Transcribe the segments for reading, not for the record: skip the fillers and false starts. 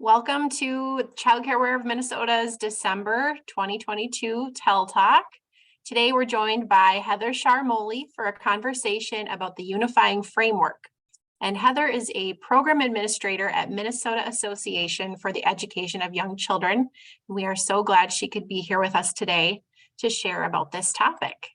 Welcome to Child Care Aware of Minnesota's December 2022 Tell Talk. Today we're joined by Heather Charmoli for a conversation about the Unifying Framework. And Heather is a program administrator at Minnesota Association for the Education of Young Children. We are so glad she could be here with us today to share about this topic.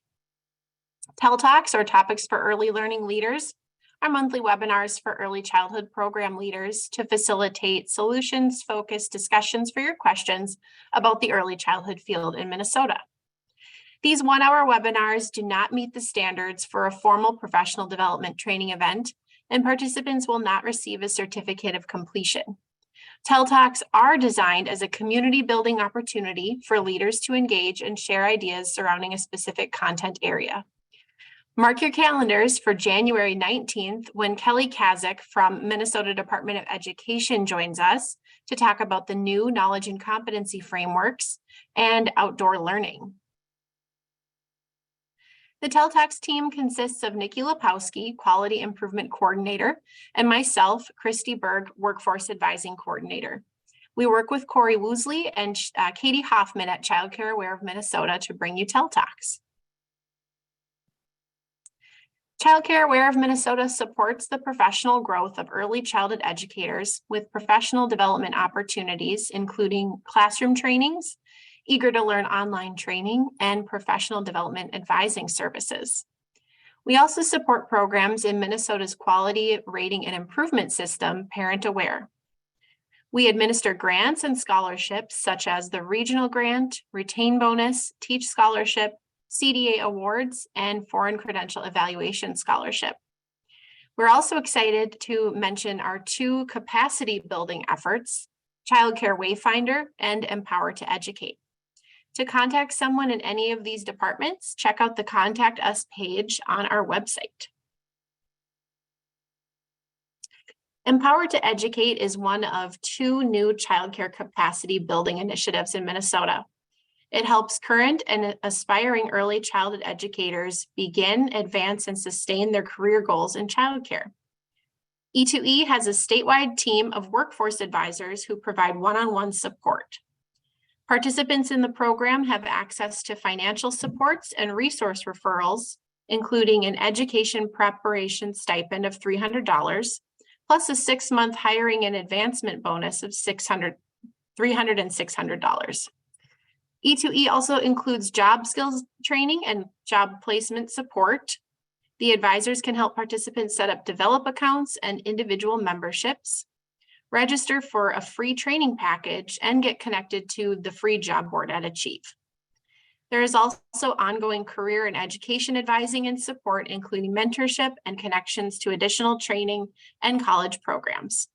Tell Talks, or Topics for Early Learning Leaders, are monthly webinars for early childhood program leaders to facilitate solutions-focused discussions for your questions about the early childhood field in Minnesota. These one-hour webinars do not meet the standards for a formal professional development training event, and participants will not receive a certificate of completion. Tell Talks are designed as a community building opportunity for leaders to engage and share ideas surrounding a specific content area. Mark your calendars for January 19th when Kelly Kazak from Minnesota Department of Education joins us to talk about the new knowledge and competency frameworks and outdoor learning. The Tell Talks team consists of Nikki Lepowski, Quality Improvement Coordinator, and myself, Christy Berg, Workforce Advising Coordinator. We work with Corey Woosley and Katie Hoffman at Child Care Aware of Minnesota to bring you Tell Talks. Child Care Aware of Minnesota supports the professional growth of early childhood educators with professional development opportunities, including classroom trainings, eager to learn online training, and professional development advising services. We also support programs in Minnesota's quality rating and improvement system, Parent Aware. We administer grants and scholarships such as the Regional Grant, Retain Bonus, Teach Scholarship, CDA Awards, and Foreign Credential Evaluation Scholarship. We're also excited to mention our two capacity building efforts, Child Care Wayfinder and Empower to Educate. To contact someone in any of these departments, check out the Contact Us page on our website. Empower to Educate is one of two new childcare capacity building initiatives in Minnesota. It helps current and aspiring early childhood educators begin, advance, and sustain their career goals in childcare. E2E has a statewide team of workforce advisors who provide one-on-one support. Participants in the program have access to financial supports and resource referrals, including an education preparation stipend of $300, plus a 6-month hiring and advancement bonus of $300 and $600. E2E also includes job skills training and job placement support. The advisors can help participants set up develop accounts and individual memberships, register for a free training package, and get connected to the free job board at Achieve. There is also ongoing career and education advising and support, including mentorship and connections to additional training and college programs.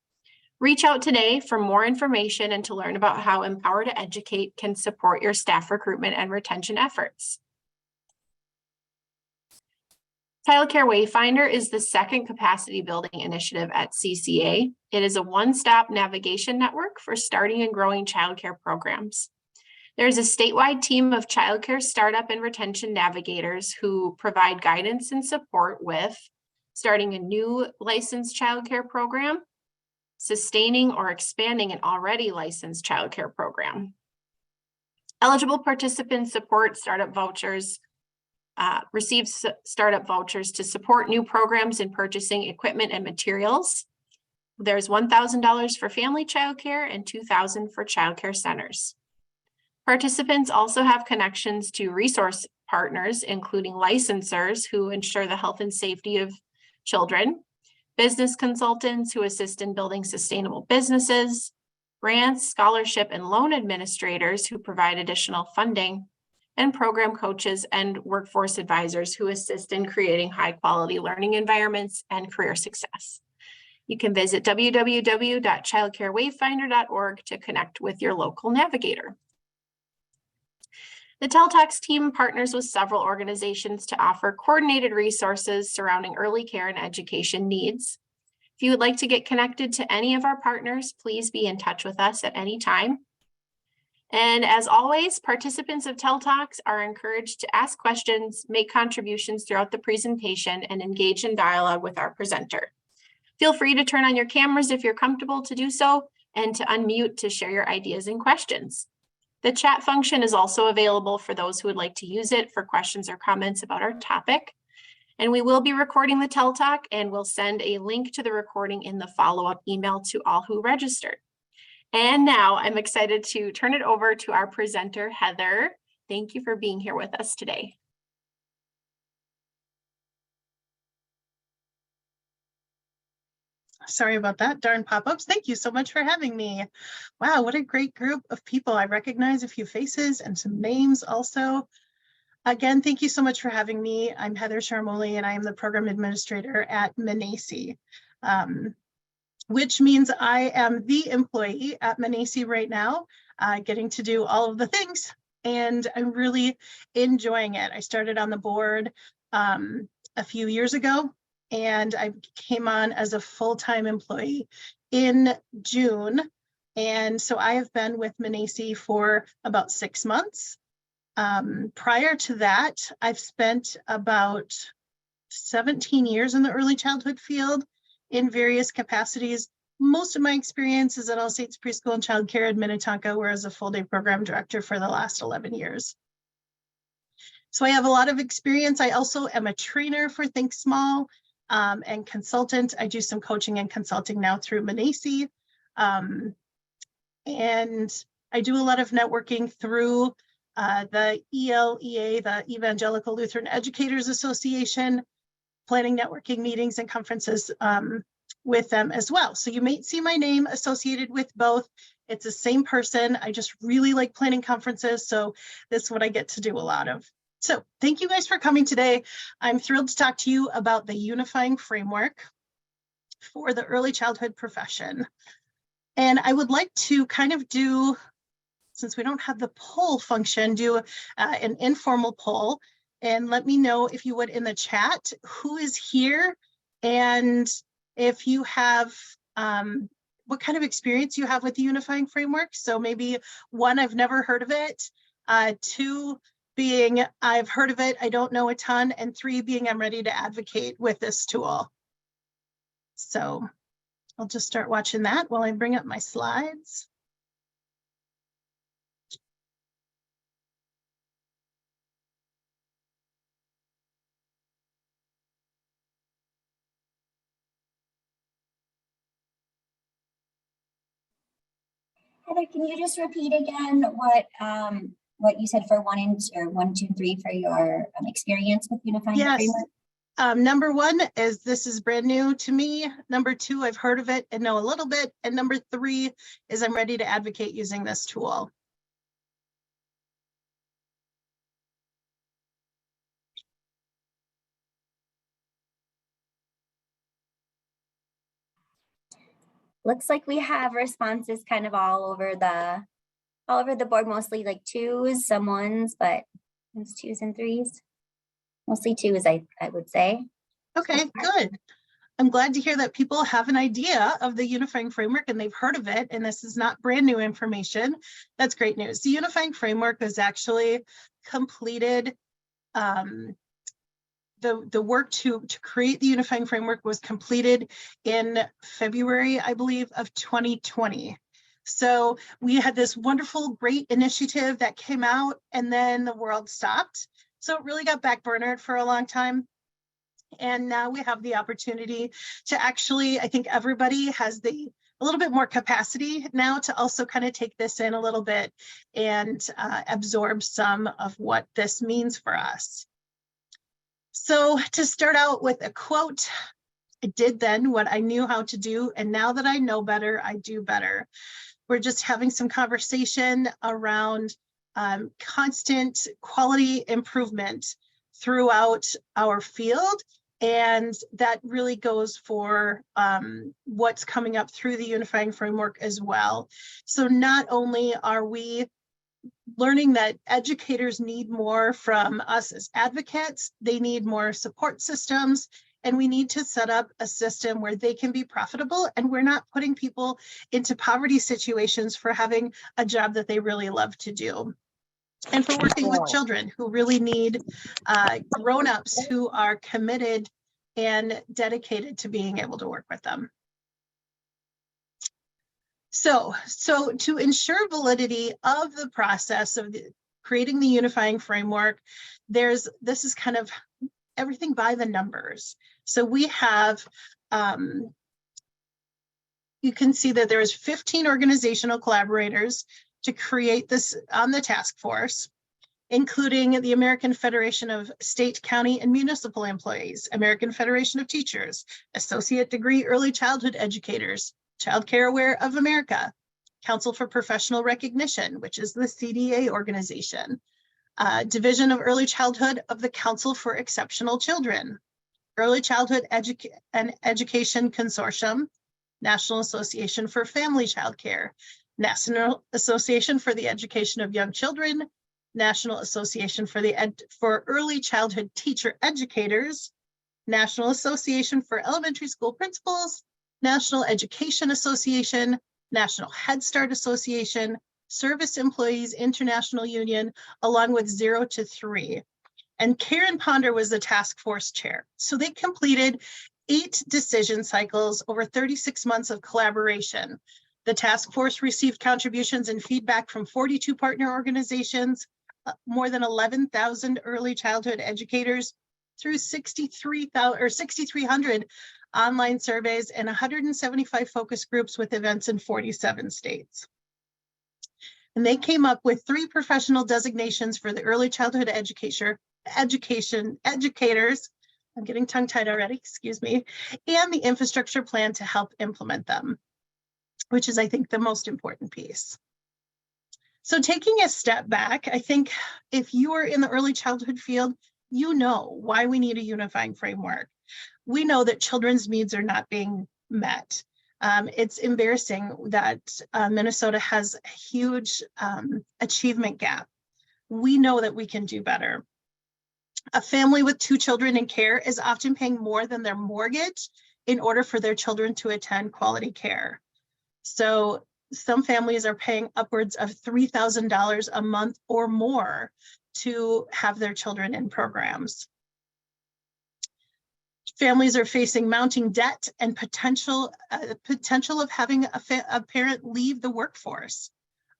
Reach out today for more information and to learn about how Empower to Educate can support your staff recruitment and retention efforts. Child Care Wayfinder is the second capacity building initiative at CCA. It is a one-stop navigation network for starting and growing childcare programs. There's a statewide team of childcare startup and retention navigators who provide guidance and support with starting a new licensed childcare program, sustaining or expanding an already licensed childcare program. Eligible participants support startup vouchers, receive startup vouchers to support new programs in purchasing equipment and materials. There's $1,000 for family childcare and $2,000 for childcare centers. Participants also have connections to resource partners, including licensors who ensure the health and safety of children, business consultants who assist in building sustainable businesses, grants, scholarship, and loan administrators who provide additional funding, and program coaches and workforce advisors who assist in creating high-quality learning environments and career success. You can visit www.childcarewayfinder.org to connect with your local navigator. The Tell Talks team partners with several organizations to offer coordinated resources surrounding early care and education needs. If you would like to get connected to any of our partners, please be in touch with us at any time. And as always, participants of Tell Talks are encouraged to ask questions, make contributions throughout the presentation, and engage in dialogue with our presenter. Feel free to turn on your cameras if you're comfortable to do so, and to unmute to share your ideas and questions. The chat function is also available for those who would like to use it for questions or comments about our topic. And we will be recording the Teletalk, and we'll send a link to the recording in the follow-up email to all who registered. And now I'm excited to turn it over to our presenter, Heather. Thank you for being here with us today. Sorry about that, darn pop-ups. Thank you so much for having me. Wow, what a great group of people. I recognize a few faces and some names also. Again, thank you so much for having me. I'm Heather Charmoli, and I am the program administrator at MnAEYC, which means I am the employee at MnAEYC right now, getting to do all of the things, and I'm really enjoying it. I started on the board a few years ago, and I came on as a full-time employee in June. And so I have been with MnAEYC for about 6 months. Prior to that, I've spent about 17 years in the early childhood field in various capacities. Most of my experience is at All Saints Preschool and Child Care in Minnetonka, where I was a full-day program director for the last 11 years. So I have a lot of experience. I also am a trainer for Think Small and consultant. I do some coaching and consulting now through MnAEYC. And I do a lot of networking through the ELEA, the Evangelical Lutheran Educators Association, planning networking meetings and conferences with them as well. So you may see my name associated with both. It's the same person. I just really like planning conferences, so this is what I get to do a lot of. So thank you guys for coming today. I'm thrilled to talk to you about the Unifying Framework for the early childhood profession. And I would like to kind of do, since we don't have the poll function, do an informal poll, and let me know, if you would, in the chat, who is here, and if you have what kind of experience you have with the Unifying Framework. So maybe 1, I've never heard of it, 2 being I've heard of it, I don't know a ton, and 3 being I'm ready to advocate with this tool. So I'll just start watching that while I bring up my slides. Heather, can you just repeat again what you said for 1, 2, 3 for your experience with Unifying Framework? Number 1 is this is brand new to me. Number 2, I've heard of it and know a little bit. And number 3 is I'm ready to advocate using this tool. Looks like we have responses kind of all over the board, mostly like 2s, some 1s, but it's 2s and 3s. Mostly 2s, I would say. Okay, good. I'm glad to hear that people have an idea of the Unifying Framework and they've heard of it, and this is not brand new information. That's great news. The Unifying Framework was actually completed. The work to create the Unifying Framework was completed in February, I believe, of 2020. So we had this wonderful, great initiative that came out, and then the world stopped. So it really got backburnered for a long time. And now we have the opportunity to actually, I think everybody has a little bit more capacity now to also kind of take this in a little bit and absorb some of what this means for us. So to start out with a quote, I did then what I knew how to do, and now that I know better, I do better. We're just having some conversation around constant quality improvement throughout our field. And that really goes for what's coming up through the Unifying Framework as well. So not only are we learning that educators need more from us as advocates, they need more support systems, and we need to set up a system where they can be profitable and we're not putting people into poverty situations for having a job that they really love to do. And for working with children who really need grown-ups who are committed and dedicated to being able to work with them. So to ensure validity of the process of creating the unifying framework, this is kind of everything by the numbers. So we have, you can see that there is 15 organizational collaborators to create this on the task force, including the American Federation of State, County, and Municipal Employees, American Federation of Teachers, Associate Degree Early Childhood Educators, Child Care Aware of America, Council for Professional Recognition, which is the CDA organization, Division of Early Childhood of the Council for Exceptional Children, Early Childhood Education Consortium, National Association for Family Child Care, National Association for the Education of Young Children, National Association for Early Childhood Teacher Educators, National Association for Elementary School Principals, National Education Association, National Head Start Association, Service Employees International Union, along with 0 to 3. And Karen Ponder was the task force chair. So they completed 8 decision cycles over 36 months of collaboration. The task force received contributions and feedback from 42 partner organizations, more than 11,000 early childhood educators through 6,300 online surveys and 175 focus groups with events in 47 states. And they came up with 3 professional designations for the early childhood education educators. I'm getting tongue-tied already, excuse me, and the infrastructure plan to help implement them, which is, I think, the most important piece. So taking a step back, I think if you are in the early childhood field, you know why we need a unifying framework. We know that children's needs are not being met. It's embarrassing that Minnesota has a huge achievement gap. We know that we can do better. A family with 2 children in care is often paying more than their mortgage in order for their children to attend quality care. So some families are paying upwards of $3,000 a month or more to have their children in programs. Families are facing mounting debt and potential of having a parent leave the workforce.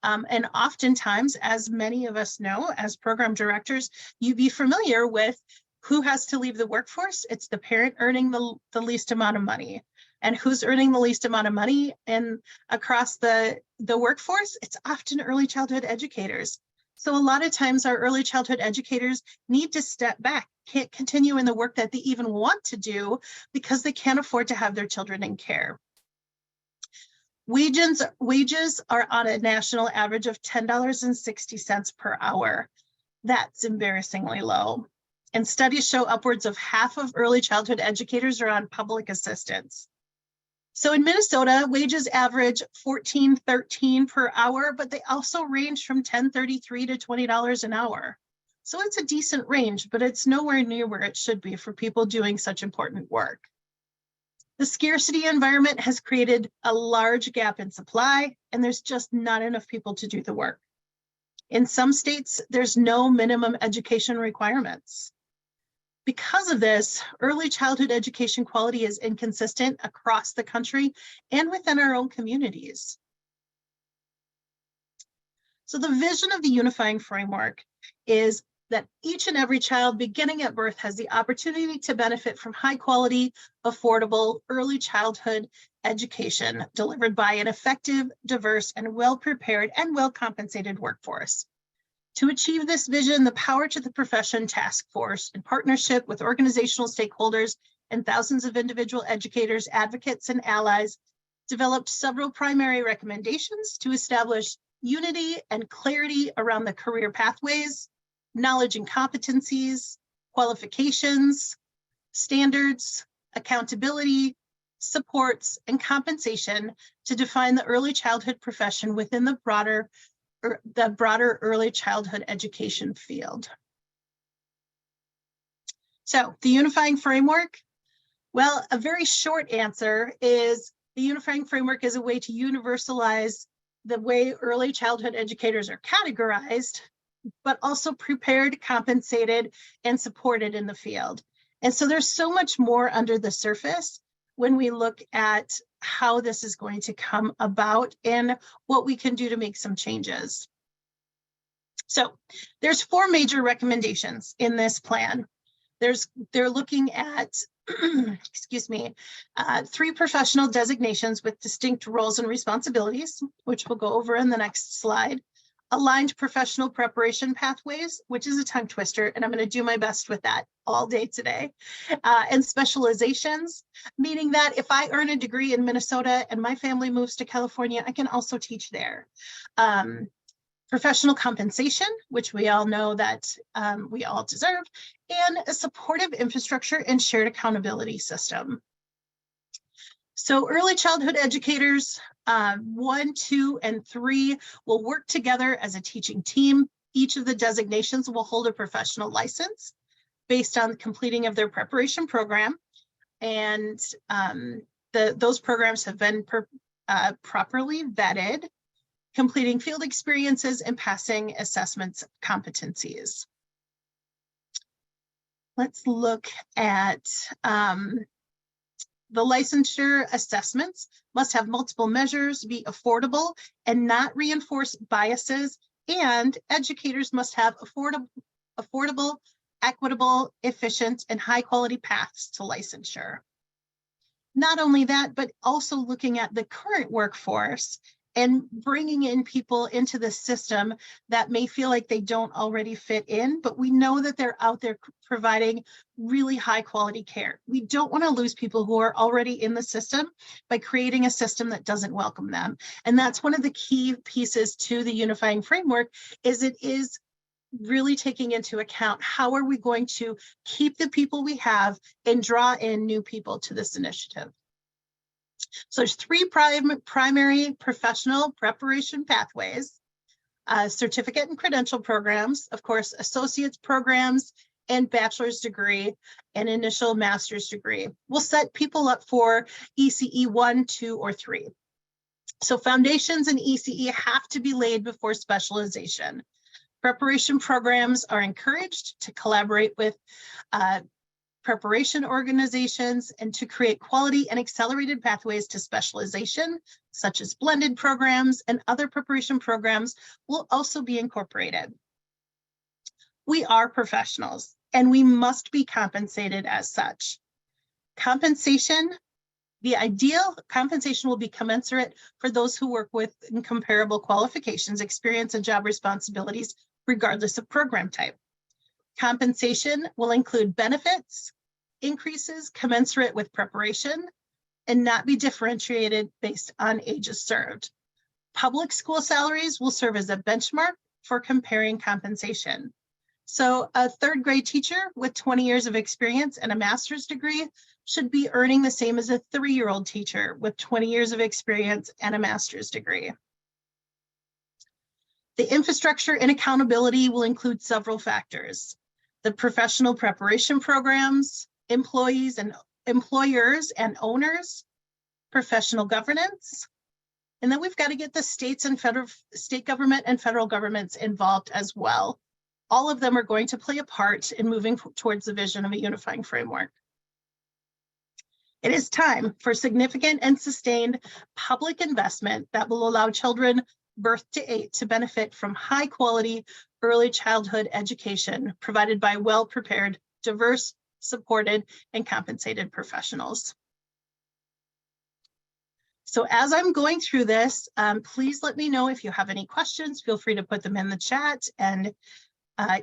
And oftentimes, as many of us know, as program directors, you'd be familiar with who has to leave the workforce. It's the parent earning the least amount of money. And who's earning the least amount of money and across the workforce? It's often early childhood educators. So a lot of times our early childhood educators need to step back, can't continue in the work that they even want to do because they can't afford to have their children in care. Wages are on a national average of $10.60 per hour. That's embarrassingly low. And studies show upwards of half of early childhood educators are on public assistance. So in Minnesota, wages average $14.13 per hour, but they also range from $10.33 to $20 an hour. So it's a decent range, but it's nowhere near where it should be for people doing such important work. The scarcity environment has created a large gap in supply, and there's just not enough people to do the work. In some states, there's no minimum education requirements. Because of this, early childhood education quality is inconsistent across the country and within our own communities. So the vision of the unifying framework is that each and every child beginning at birth has the opportunity to benefit from high quality, affordable early childhood education delivered by an effective, diverse, and well-prepared and well-compensated workforce. To achieve this vision, the Power to the Profession Task Force, in partnership with organizational stakeholders and thousands of individual educators, advocates, and allies, developed several primary recommendations to establish unity and clarity around the career pathways, knowledge and competencies, qualifications, standards, accountability, supports, and compensation to define the early childhood profession within the broader early childhood education field. So the unifying framework, well, a very short answer is the unifying framework is a way to universalize the way early childhood educators are categorized, but also prepared, compensated, and supported in the field. And so there's so much more under the surface when we look at how this is going to come about and what we can do to make some changes. So there's 4 major recommendations in this plan. They're looking at, excuse me, 3 professional designations with distinct roles and responsibilities, which we'll go over in the next slide. Aligned professional preparation pathways, which is a tongue twister, and I'm going to do my best with that all day today. And specializations, meaning that if I earn a degree in Minnesota and my family moves to California, I can also teach there. Professional compensation, which we all know that we all deserve, and a supportive infrastructure and shared accountability system. So early childhood educators, 1, 2, and 3 will work together as a teaching team. Each of the designations will hold a professional license based on the completing of their preparation program. And those programs have been properly vetted, completing field experiences and passing assessments competencies. Let's look at the licensure assessments must have multiple measures, be affordable, and not reinforce biases, and educators must have affordable, equitable, efficient, and high-quality paths to licensure. Not only that, but also looking at the current workforce and bringing in people into the system that may feel like they don't already fit in, but we know that they're out there providing really high quality care. We don't want to lose people who are already in the system by creating a system that doesn't welcome them. And that's one of the key pieces to the unifying framework, is it is really taking into account how are we going to keep the people we have and draw in new people to this initiative. So there's 3 primary professional preparation pathways, certificate and credential programs, of course, associate's programs, and bachelor's degree and initial master's degree. We'll set people up for ECE 1, 2, or 3. So foundations in ECE have to be laid before specialization. Preparation programs are encouraged to collaborate with preparation organizations and to create quality and accelerated pathways to specialization, such as blended programs and other preparation programs will also be incorporated. We are professionals and we must be compensated as such. Compensation, the ideal compensation will be commensurate for those who work with comparable qualifications, experience, and job responsibilities, regardless of program type. Compensation will include benefits, increases commensurate with preparation, and not be differentiated based on ages served. Public school salaries will serve as a benchmark for comparing compensation. So a 3rd grade teacher with 20 years of experience and a master's degree should be earning the same as a 3-year-old teacher with 20 years of experience and a master's degree. The infrastructure and accountability will include several factors: the professional preparation programs, employees and employers and owners, professional governance, and then we've got to get the states and state government and federal governments involved as well. All of them are going to play a part in moving towards the vision of a unifying framework. It is time for significant and sustained public investment that will allow children birth to 8 to benefit from high quality early childhood education provided by well-prepared, diverse, supported, and compensated professionals. So as I'm going through this, please let me know if you have any questions. Feel free to put them in the chat, and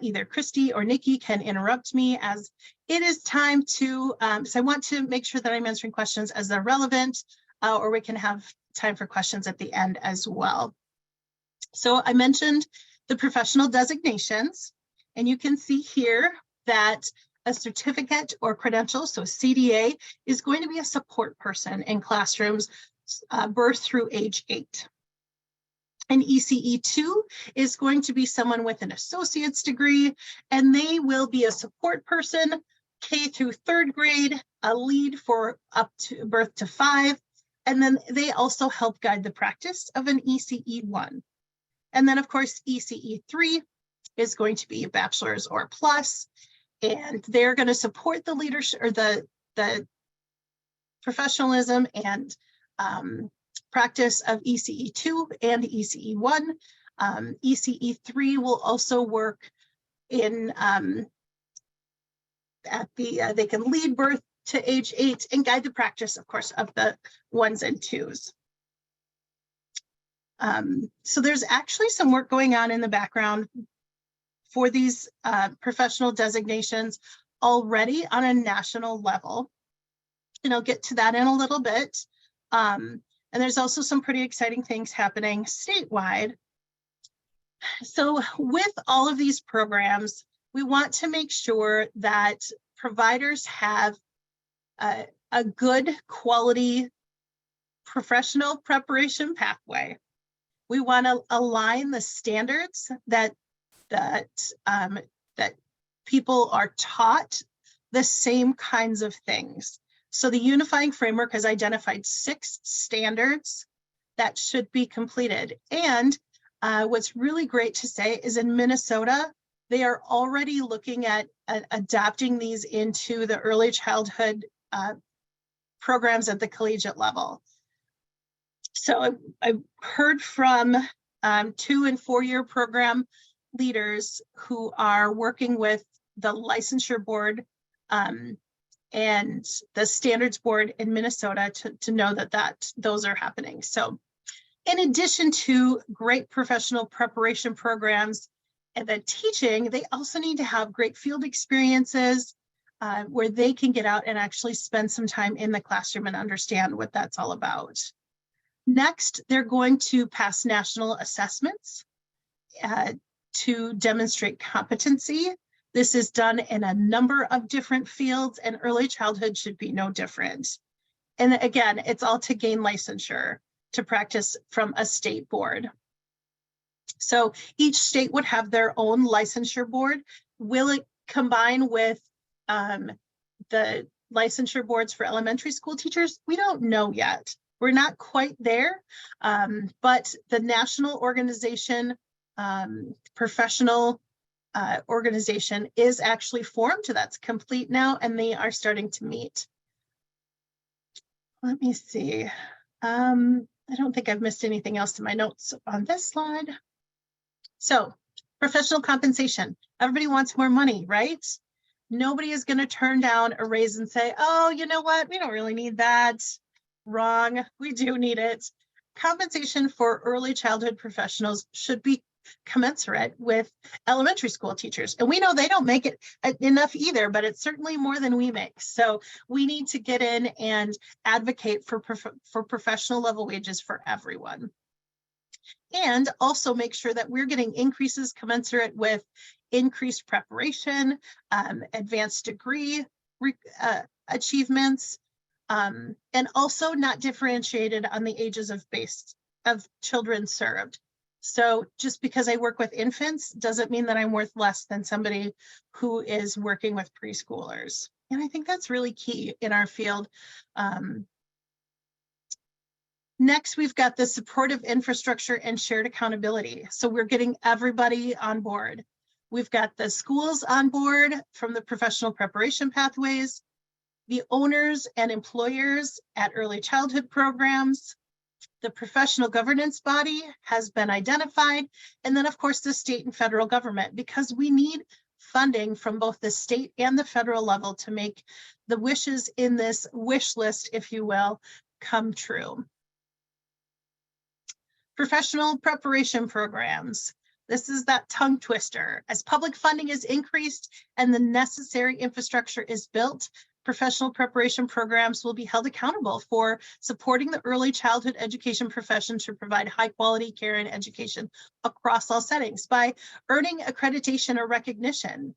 either Christy or Nikki can interrupt me as it is time to, so I want to make sure that I'm answering questions as they're relevant, or we can have time for questions at the end as well. So I mentioned the professional designations, and you can see here that a certificate or credential, so CDA, is going to be a support person in classrooms birth through age 8. An ECE2 is going to be someone with an associate's degree, and they will be a support person K through 3rd grade, a lead for up to birth to 5, and then they also help guide the practice of an ECE1. And then of course, ECE3 is going to be a bachelor's or plus, and they're going to support the leadership or the professionalism and practice of ECE2 and ECE1. ECE3 will also work in they can lead birth to age 8 and guide the practice, of course, of the 1s and 2s. So there's actually some work going on in the background for these professional designations already on a national level. And I'll get to that in a little bit. And there's also some pretty exciting things happening statewide. So with all of these programs, we want to make sure that providers have a good quality professional preparation pathway. We want to align the standards that people are taught the same kinds of things. So the Unifying Framework has identified 6 standards that should be completed. And what's really great to say is in Minnesota, they are already looking at adapting these into the early childhood programs at the collegiate level. So I've heard from 2- and 4-year program leaders who are working with the licensure board and the standards board in Minnesota to know that those are happening. So in addition to great professional preparation programs and then teaching, they also need to have great field experiences where they can get out and actually spend some time in the classroom and understand what that's all about. Next, they're going to pass national assessments to demonstrate competency. This is done in a number of different fields, and early childhood should be no different. And again, it's all to gain licensure to practice from a state board. So each state would have their own licensure board. Will it combine with the licensure boards for elementary school teachers? We don't know yet. We're not quite there, but the national organization, professional organization is actually formed. That's complete now, and they are starting to meet. Let me see. I don't think I've missed anything else in my notes on this slide. So professional compensation. Everybody wants more money, right? Nobody is going to turn down a raise and say, oh, you know what? We don't really need that. Wrong. We do need it. Compensation for early childhood professionals should be commensurate with elementary school teachers. And we know they don't make it enough either, but it's certainly more than we make. So we need to get in and advocate for professional level wages for everyone. And also make sure that we're getting increases commensurate with increased preparation, advanced degree achievements, and also not differentiated on the ages of children served. So just because I work with infants doesn't mean that I'm worth less than somebody who is working with preschoolers. And I think that's really key in our field. Next, we've got the supportive infrastructure and shared accountability. So we're getting everybody on board. We've got the schools on board from the professional preparation pathways, the owners and employers at early childhood programs. The professional governance body has been identified. And then, of course, the state and federal government, because we need funding from both the state and the federal level to make the wishes in this wish list, if you will, come true. Professional preparation programs. This is that tongue twister. As public funding is increased and the necessary infrastructure is built, professional preparation programs will be held accountable for supporting the early childhood education profession to provide high quality care and education across all settings by earning accreditation or recognition,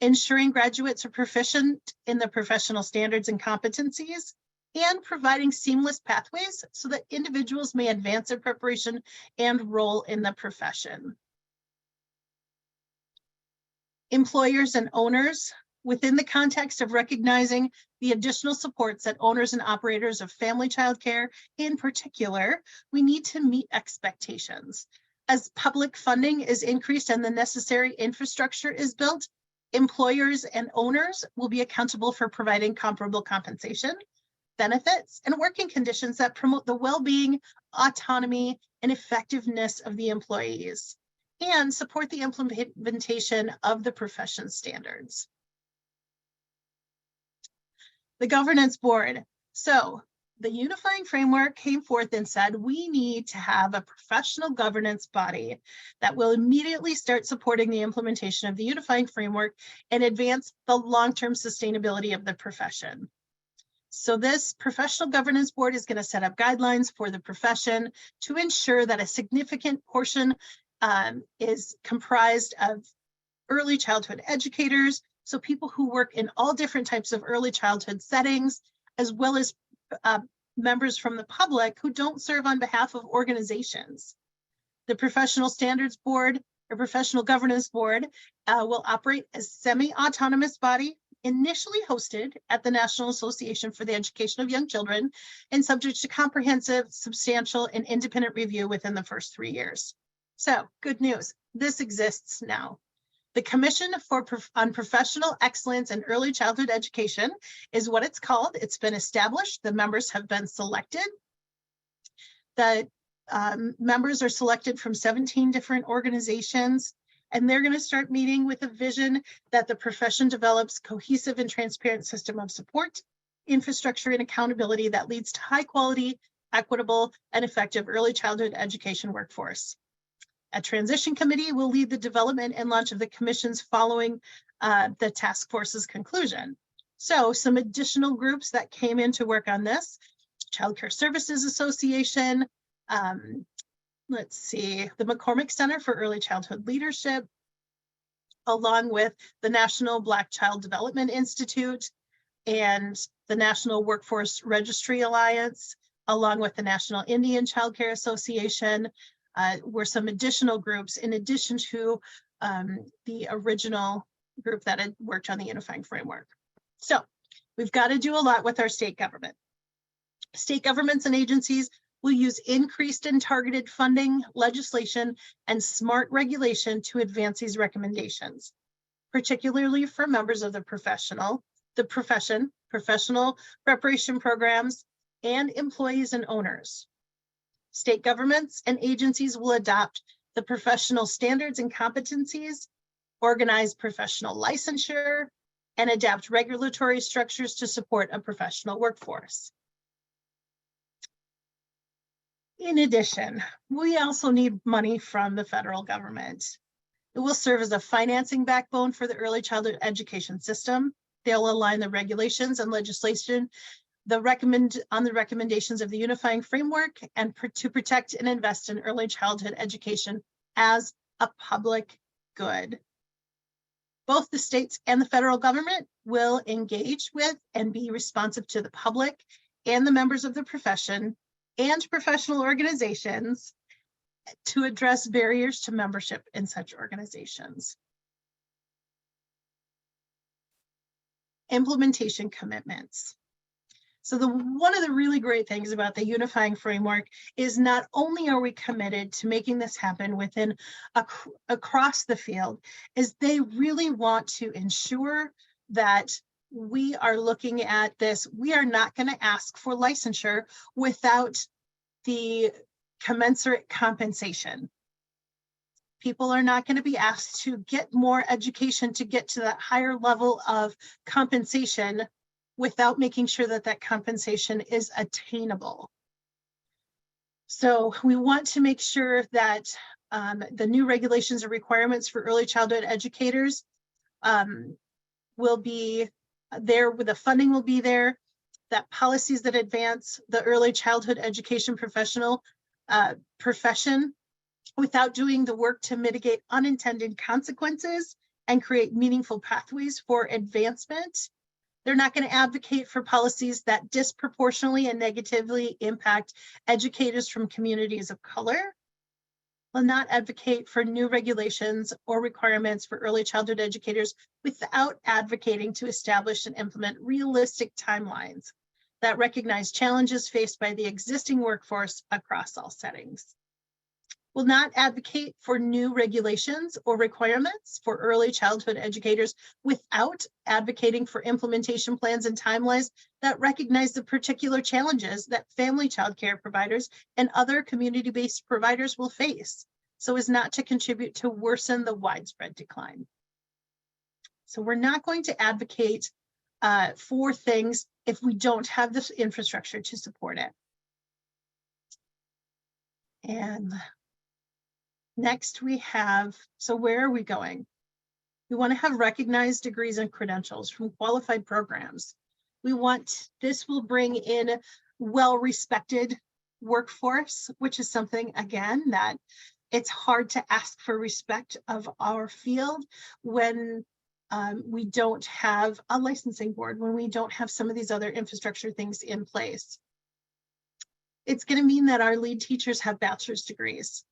ensuring graduates are proficient in the professional standards and competencies, and providing seamless pathways so that individuals may advance their preparation and role in the profession. Employers and owners. Within the context of recognizing the additional supports that owners and operators of family child care in particular, we need to meet expectations. As public funding is increased and the necessary infrastructure is built, employers and owners will be accountable for providing comparable compensation. benefits, and working conditions that promote the well-being, autonomy, and effectiveness of the employees, and support the implementation of the profession standards. The governance board. So the Unifying Framework came forth and said, we need to have a professional governance body that will immediately start supporting the implementation of the Unifying Framework and advance the long-term sustainability of the profession. So this professional governance board is going to set up guidelines for the profession to ensure that a significant portion is comprised of early childhood educators, so people who work in all different types of early childhood settings, as well as members from the public who don't serve on behalf of organizations. The Professional Standards Board or Professional Governance Board will operate as a semi-autonomous body, initially hosted at the National Association for the Education of Young Children and subject to comprehensive, substantial, and independent review within the first 3 years. So, good news, this exists now. The Commission on Professional Excellence in Early Childhood Education is what it's called. It's been established. The members have been selected. The members are selected from 17 different organizations, and they're going to start meeting with a vision that the profession develops cohesive and transparent system of support, infrastructure, and accountability that leads to high quality, equitable, and effective early childhood education workforce. A transition committee will lead the development and launch of the commissions following the task force's conclusion. So some additional groups that came in to work on this: Child Care Services Association, let's see, the McCormick Center for Early Childhood Leadership, along with the National Black Child Development Institute and the National Workforce Registry Alliance, along with the National Indian Child Care Association, were some additional groups in addition to the original group that had worked on the Unifying Framework. So we've got to do a lot with our state government. State governments and agencies will use increased and targeted funding, legislation, and smart regulation to advance these recommendations, particularly for members of the profession, professional preparation programs, and employees and owners. State governments and agencies will adopt the professional standards and competencies, organize professional licensure, and adapt regulatory structures to support a professional workforce. In addition, we also need money from the federal government. It will serve as a financing backbone for the early childhood education system. They'll align the regulations and legislation on the recommendations of the Unifying Framework and to protect and invest in early childhood education as a public good. Both the states and the federal government will engage with and be responsive to the public and the members of the profession and professional organizations to address barriers to membership in such organizations. Implementation commitments. So one of the really great things about the Unifying Framework is not only are we committed to making this happen within across the field, is they really want to ensure that we are looking at this. We are not going to ask for licensure without the commensurate compensation. People are not going to be asked to get more education to get to that higher level of compensation without making sure that that compensation is attainable. So we want to make sure that the new regulations and requirements for early childhood educators will be there, the funding will be there, that policies that advance the early childhood education profession without doing the work to mitigate unintended consequences and create meaningful pathways for advancement. They're not going to advocate for policies that disproportionately and negatively impact educators from communities of color. Will not advocate for new regulations or requirements for early childhood educators without advocating to establish and implement realistic timelines that recognize challenges faced by the existing workforce across all settings. will not advocate for new regulations or requirements for early childhood educators without advocating for implementation plans and timelines that recognize the particular challenges that family childcare providers and other community-based providers will face, so as not to contribute to worsen the widespread decline. So we're not going to advocate for things if we don't have this infrastructure to support it. And next we have, so where are we going? We want to have recognized degrees and credentials from qualified programs. We want, this will bring in well-respected workforce, which is something, again, that it's hard to ask for respect of our field when we don't have a licensing board, when we don't have some of these other infrastructure things in place. It's going to mean that our lead teachers have bachelor's degrees,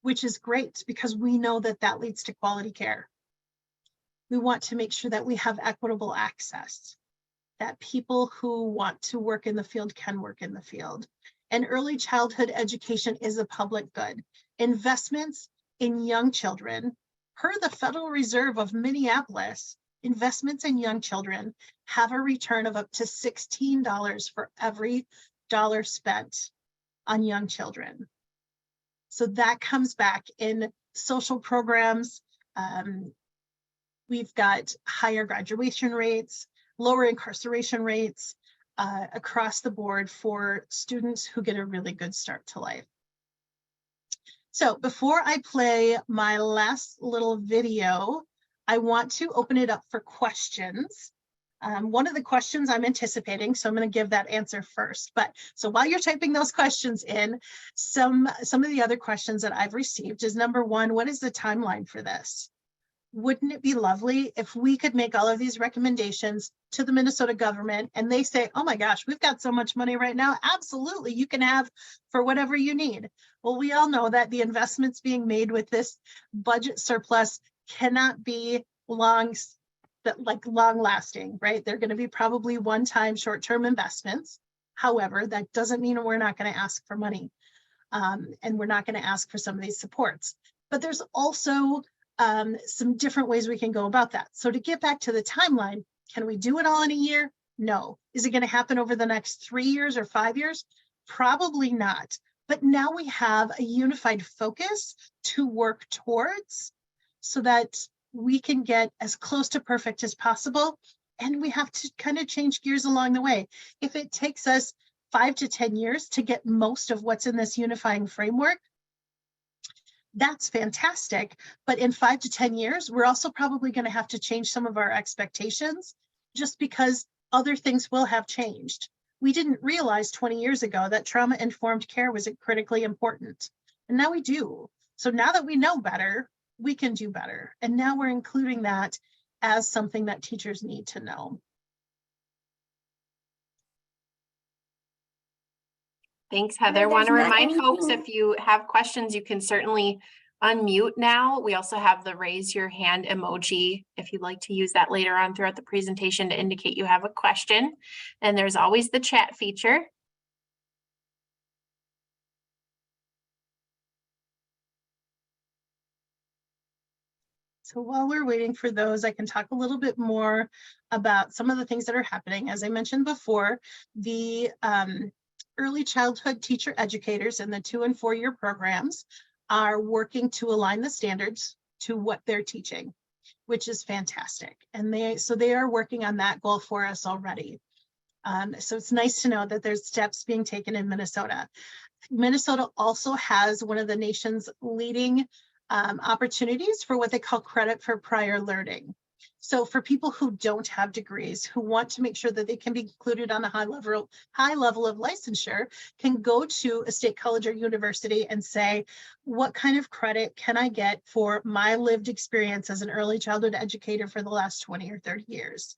which is great because we know that that leads to quality care. We want to make sure that we have equitable access, that people who want to work in the field can work in the field. And early childhood education is a public good. Investments in young children, per the Federal Reserve of Minneapolis, investments in young children have a return of up to $16 for every dollar spent on young children. So that comes back in social programs. We've got higher graduation rates, lower incarceration rates across the board for students who get a really good start to life. So before I play my last little video, I want to open it up for questions. One of the questions I'm anticipating, so I'm going to give that answer first. But so while you're typing those questions in, some of the other questions that I've received is, number one, what is the timeline for this? Wouldn't it be lovely if we could make all of these recommendations to the Minnesota government and they say, oh my gosh, we've got so much money right now. Absolutely, you can have for whatever you need. Well, we all know that the investments being made with this budget surplus cannot be long lasting, right? They're going to be probably one-time short-term investments. However, that doesn't mean we're not going to ask for money and we're not going to ask for some of these supports. But there's also some different ways we can go about that. So to get back to the timeline, can we do it all in a year? No. Is it going to happen over the next 3 years or 5 years? Probably not. But now we have a unified focus to work towards so that we can get as close to perfect as possible. And we have to kind of change gears along the way. If it takes us 5 to 10 years to get most of what's in this unifying framework, that's fantastic. But in 5 to 10 years, we're also probably going to have to change some of our expectations just because other things will have changed. We didn't realize 20 years ago that trauma-informed care was critically important. And now we do. So now that we know better, we can do better. And now we're including that as something that teachers need to know. Thanks, Heather. I want to remind folks, if you have questions, you can certainly unmute now. We also have the raise your hand emoji if you'd like to use that later on throughout the presentation to indicate you have a question. And there's always the chat feature. So while we're waiting for those, I can talk a little bit more about some of the things that are happening. As I mentioned before, the early childhood teacher educators in the 2- and 4-year programs are working to align the standards to what they're teaching, which is fantastic. And they are working on that goal for us already. So it's nice to know that there's steps being taken in Minnesota. Minnesota also has one of the nation's leading opportunities for what they call credit for prior learning. So for people who don't have degrees, who want to make sure that they can be included on a high level of licensure, can go to a state college or university and say, what kind of credit can I get for my lived experience as an early childhood educator for the last 20 or 30 years?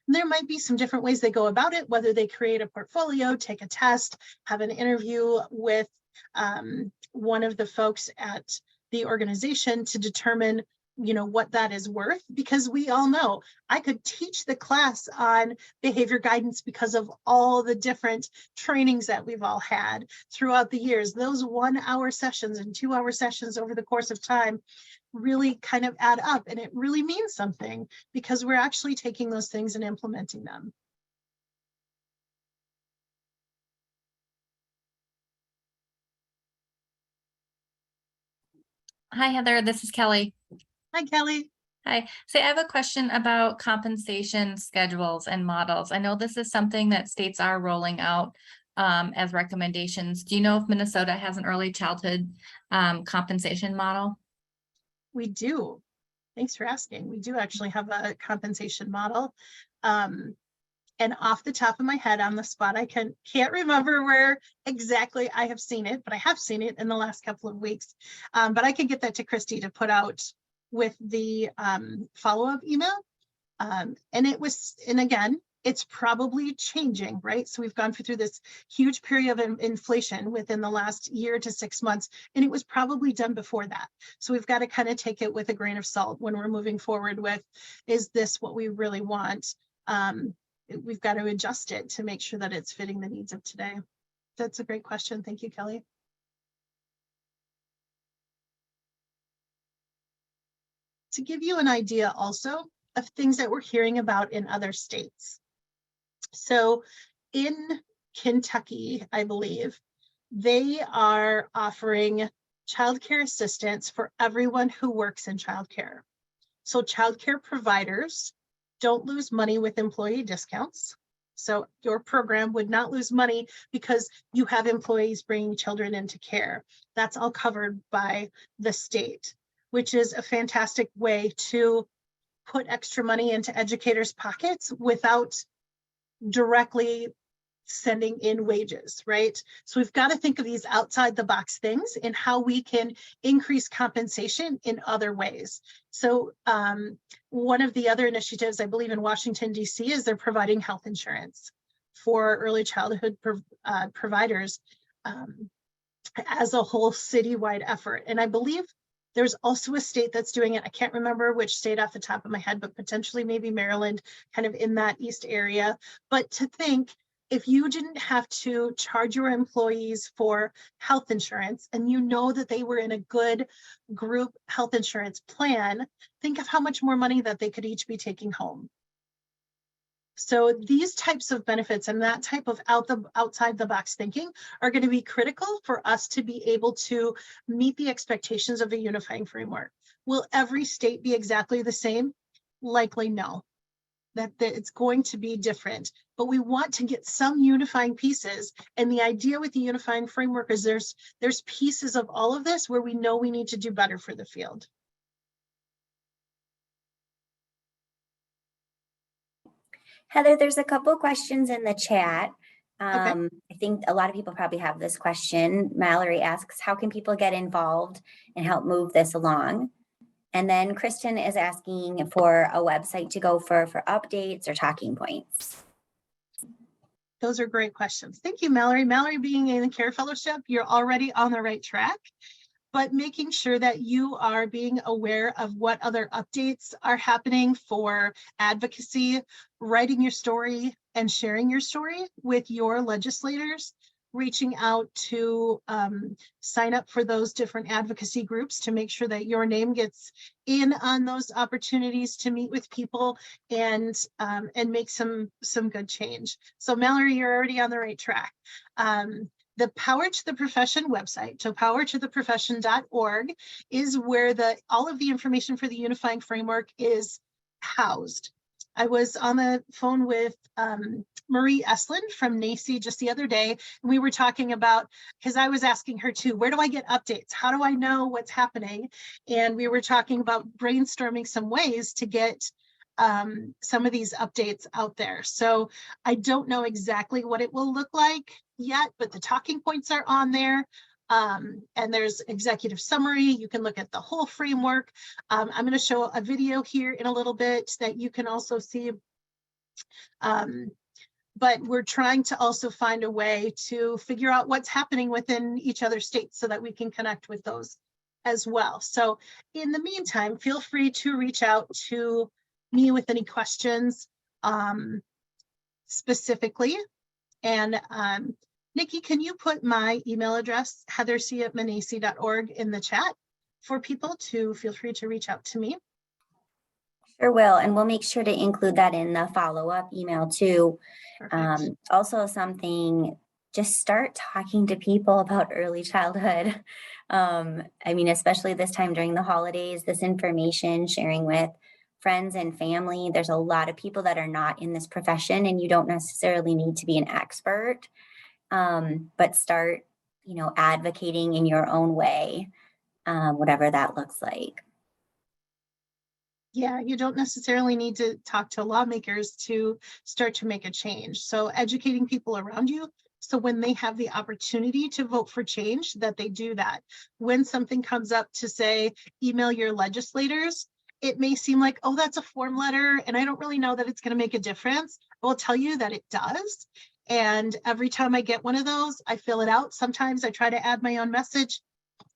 And there might be some different ways they go about it, whether they create a portfolio, take a test, have an interview with one of the folks at the organization to determine what that is worth, because we all know I could teach the class on behavior guidance because of all the different trainings that we've all had throughout the years. Those 1 hour sessions and 2 hour sessions over the course of time really kind of add up, and it really means something because we're actually taking those things and implementing them. Hi, Heather. This is Kelly. Hi, Kelly. Hi. So I have a question about compensation schedules and models. I know this is something that states are rolling out as recommendations. Do you know if Minnesota has an early childhood compensation model? We do. Thanks for asking. We do actually have a compensation model. And off the top of my head, on the spot, I can't remember where exactly I have seen it, but I have seen it in the last couple of weeks. But I could get that to Christy to put out with the follow-up email. And again, it's probably changing, right? So we've gone through this huge period of inflation within the last year to 6 months, and it was probably done before that. So we've got to kind of take it with a grain of salt when we're moving forward with, is this what we really want? We've got to adjust it to make sure that it's fitting the needs of today. That's a great question. Thank you, Kelly. To give you an idea also of things that we're hearing about in other states. So in Kentucky, I believe, they are offering childcare assistance for everyone who works in childcare. So childcare providers don't lose money with employee discounts. So your program would not lose money because you have employees bringing children into care. That's all covered by the state, which is a fantastic way to put extra money into educators' pockets without directly sending in wages, right? So we've got to think of these outside the box things and how we can increase compensation in other ways. So one of the other initiatives, I believe in Washington, D.C., is they're providing health insurance for early childhood providers as a whole citywide effort. And I believe there's also a state that's doing it. I can't remember which state off the top of my head, but potentially maybe Maryland, kind of in that east area. But to think, if you didn't have to charge your employees for health insurance and you know that they were in a good group health insurance plan, think of how much more money that they could each be taking home. So these types of benefits and that type of outside the box thinking are going to be critical for us to be able to meet the expectations of a unifying framework. Will every state be exactly the same? Likely no. That it's going to be different, but we want to get some unifying pieces. And the idea with the unifying framework is there's pieces of all of this where we know we need to do better for the field. Heather, there's a couple questions in the chat. Okay. I think a lot of people probably have this question. Mallory asks, how can people get involved and help move this along? And then Kristen is asking for a website to go for updates or talking points. Those are great questions. Thank you, Mallory. Mallory, being in the Care Fellowship, you're already on the right track, but making sure that you are being aware of what other updates are happening for advocacy, writing your story and sharing your story with your legislators, reaching out to sign up for those different advocacy groups to make sure that your name gets in on those opportunities to meet with people and make some good change. So Mallory, you're already on the right track. The Power to the Profession website, so powertotheprofession.org, is where all of the information for the Unifying Framework is housed. I was on the phone with Marie Estlund from MnAEYC just the other day, and we were talking about, because I was asking her too, where do I get updates? How do I know what's happening? And we were talking about brainstorming some ways to get some of these updates out there. So I don't know exactly what it will look like yet, but the talking points are on there. And there's executive summary. You can look at the whole framework. I'm going to show a video here in a little bit that you can also see. But we're trying to also find a way to figure out what's happening within each other states so that we can connect with those as well. So in the meantime, feel free to reach out to me with any questions specifically. And Nikki, can you put my email address, heatherc@mnaec.org, in the chat for people to feel free to reach out to me? Sure will, and we'll make sure to include that in the follow-up email too. Perfect. Also something, just start talking to people about early childhood. I mean, especially this time during the holidays, this information sharing with friends and family. There's a lot of people that are not in this profession, and you don't necessarily need to be an expert, but start, advocating in your own way, whatever that looks like. Yeah, you don't necessarily need to talk to lawmakers to start to make a change. So educating people around you, so when they have the opportunity to vote for change, that they do that. When something comes up to say, email your legislators, it may seem like, oh, that's a form letter, and I don't really know that it's going to make a difference. I will tell you that it does. And every time I get one of those, I fill it out. Sometimes I try to add my own message.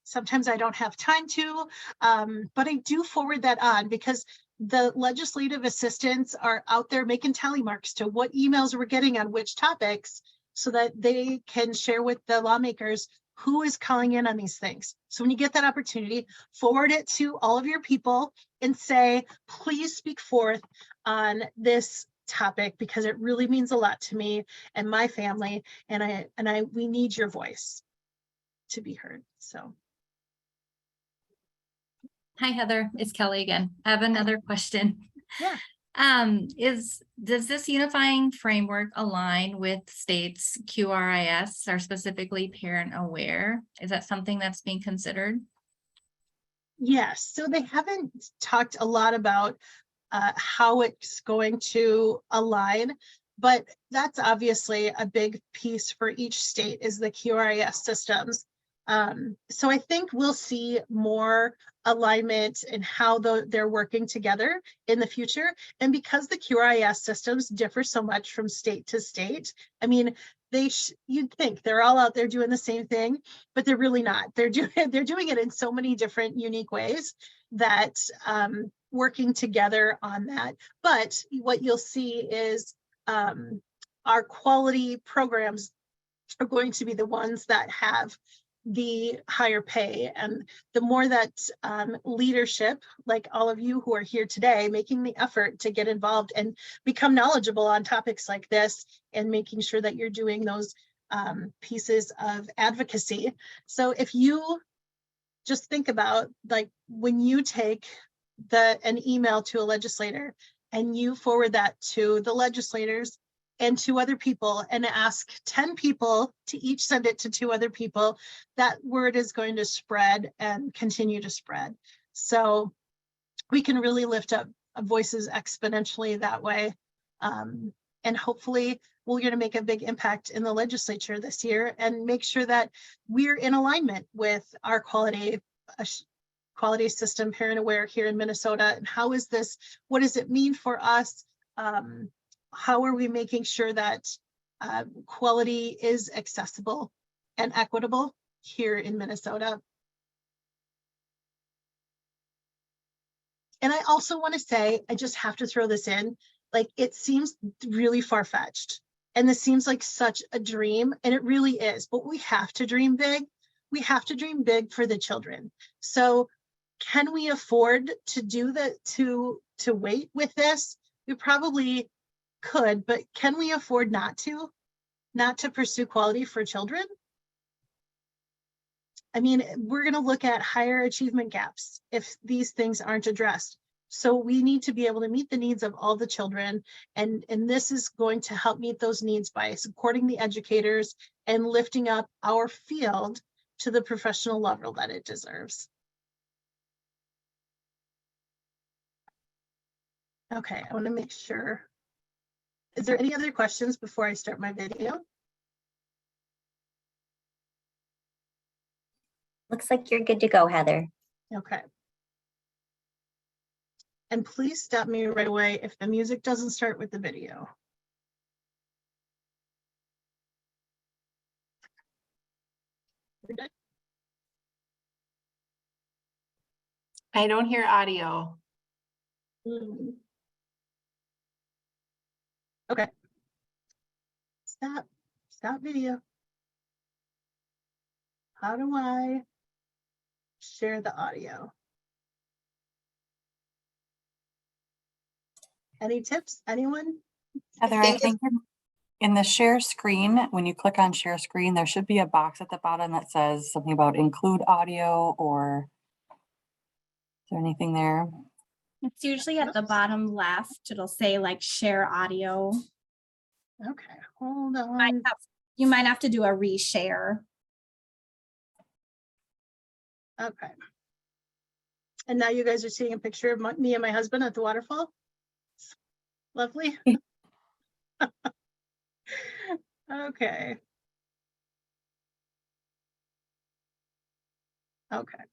Sometimes I don't have time to, but I do forward that on, because the legislative assistants are out there making tally marks to what emails we're getting on which topics, so that they can share with the lawmakers who is calling in on these things. So when you get that opportunity, forward it to all of your people and say, please speak forth on this topic, because it really means a lot to me and my family, and we need your voice to be heard. So. Hi, Heather. It's Kelly again. I have another question. Yeah. Does this unifying framework align with states' QRIS, or specifically parent aware? Is that something that's being considered? Yes. So they haven't talked a lot about how it's going to align, but that's obviously a big piece for each state, is the QRIS systems. So I think we'll see more alignment in how they're working together in the future. And because the QRIS systems differ so much from state to state, I mean, you'd think they're all out there doing the same thing, but they're really not. They're doing it in so many different unique ways that working together on that. But what you'll see is our quality programs are going to be the ones that have the higher pay. And the more that leadership, like all of you who are here today, making the effort to get involved and become knowledgeable on topics like this, and making sure that you're doing those pieces of advocacy. So if you just think about, like, when you take an email to a legislator and you forward that to the legislators and to other people, and ask 10 people to each send it to 2 other people, that word is going to spread and continue to spread. So we can really lift up voices exponentially that way. And hopefully we're going to make a big impact in the legislature this year, and make sure that we're in alignment with our quality system, parent aware, here in Minnesota. And what does it mean for us? How are we making sure that quality is accessible and equitable here in Minnesota? And I also want to say, I just have to throw this in, like, it seems really far-fetched, and this seems like such a dream, and it really is, but we have to dream big. We have to dream big for the children. So can we afford to do that, to wait with this? We probably could, but can we afford not to pursue quality for children? I mean, we're going to look at higher achievement gaps if these things aren't addressed. So we need to be able to meet the needs of all the children. And this is going to help meet those needs by supporting the educators and lifting up our field to the professional level that it deserves. Okay, I want to make sure. Is there any other questions before I start my video? Looks like you're good to go, Heather. Okay. And please stop me right away if the music doesn't start with the video. We're good. I don't hear audio. Okay. Stop video. How do I share the audio? Any tips, anyone? Heather, I think in the share screen, when you click on share screen, there should be a box at the bottom that says something about include audio, or is there anything there? It's usually at the bottom left. It'll say like share audio. Okay, hold on. You might have to do a reshare. Okay. And now you guys are seeing a picture of me and my husband at the waterfall. Lovely. Okay. Okay.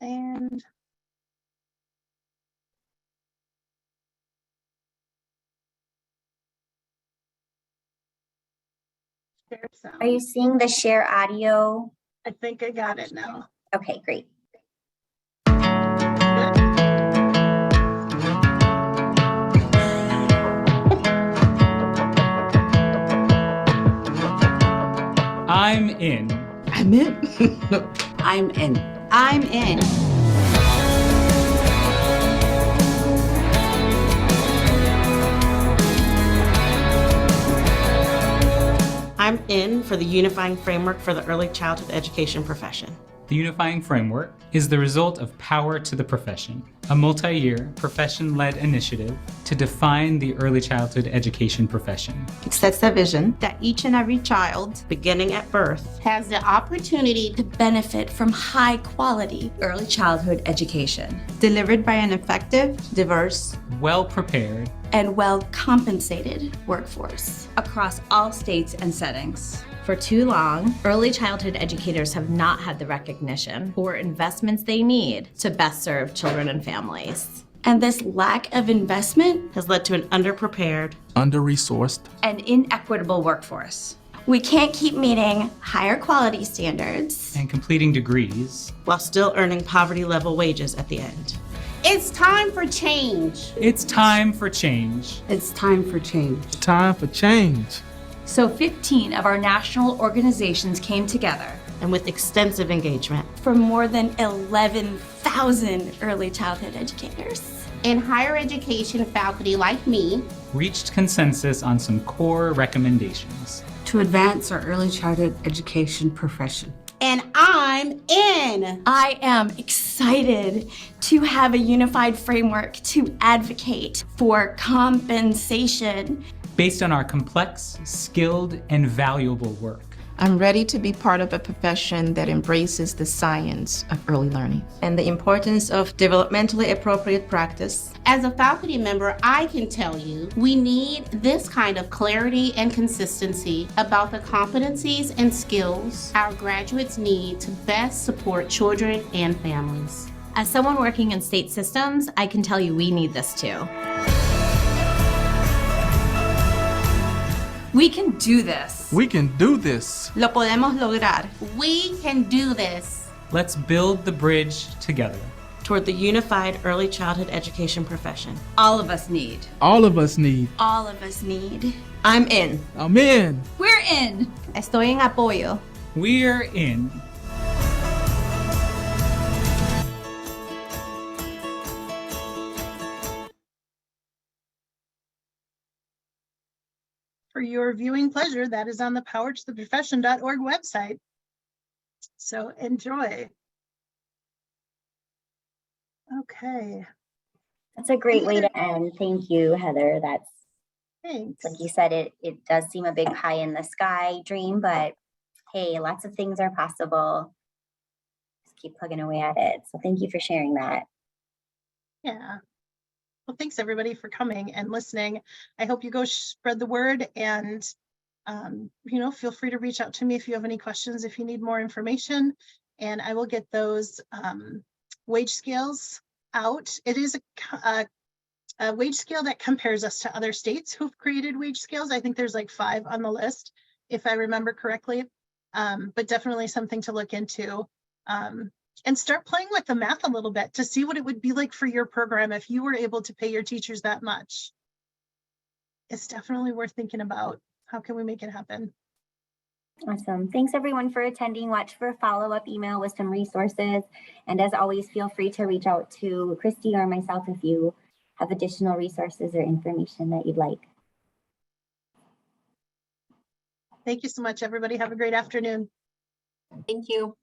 And share sound. Are you seeing the share audio? I think I got it now. Okay, great. I'm in. I'm in. I'm in. I'm in. I'm in for the Unifying Framework for the Early Childhood Education profession. The Unifying Framework is the result of Power to the Profession, a multi-year, profession-led initiative to define the early childhood education profession. It sets the vision that each and every child, beginning at birth, has the opportunity to benefit from high quality early childhood education delivered by an effective, diverse, Well-prepared, and well-compensated workforce. across all states and settings. For too long, early childhood educators have not had the recognition or investments they need to best serve children and families. And this lack of investment, has led to an underprepared, under-resourced, An inequitable workforce. we can't keep meeting higher quality standards. and completing degrees. while still earning poverty-level wages at the end. It's time for change. It's time for change. It's time for change. time for change. So 15 of our national organizations came together. And with extensive engagement, For more than 11,000 early childhood educators. And higher education faculty like me Reached consensus on some core recommendations. to advance our early childhood education profession. and I'm in. I am excited to have a unified framework to advocate for compensation. Based on our complex, skilled, and valuable work. I'm ready to be part of a profession that embraces the science of early learning and the importance of developmentally appropriate practice. As a faculty member, I can tell you we need this kind of clarity and consistency about the competencies and skills our graduates need to best support children and families. As someone working in state systems, I can tell you we need this too. We can do this. We can do this. Lo podemos lograr. We can do this. Let's build the bridge together. Toward the unified early childhood education profession. All of us need. All of us need. All of us need. I'm in. I'm in. We're in. Estoy en apoyo. We're in. For your viewing pleasure, that is on the powertotheprofession.org website. So enjoy. Okay, That's a great way to end. Thank you, Heather. That's, thanks. like you said, it does seem a big pie in the sky dream, but hey, lots of things are possible. Just keep plugging away at it. So thank you for sharing that. Yeah. Well, thanks everybody for coming and listening. I hope you go spread the word and, feel free to reach out to me if you have any questions, if you need more information, and I will get those wage scales out. It is a wage scale that compares us to other states who've created wage scales. I think there's like 5 on the list. if I remember correctly. But definitely something to look into. And start playing with the math a little bit to see what it would be like for your program if you were able to pay your teachers that much. It's definitely worth thinking about. How can we make it happen? Awesome. Thanks everyone for attending. Watch for a follow-up email with some resources. And as always, feel free to reach out to Christy or myself if you have additional resources or information that you'd like. Thank you so much, everybody. Have a great afternoon. Thank you.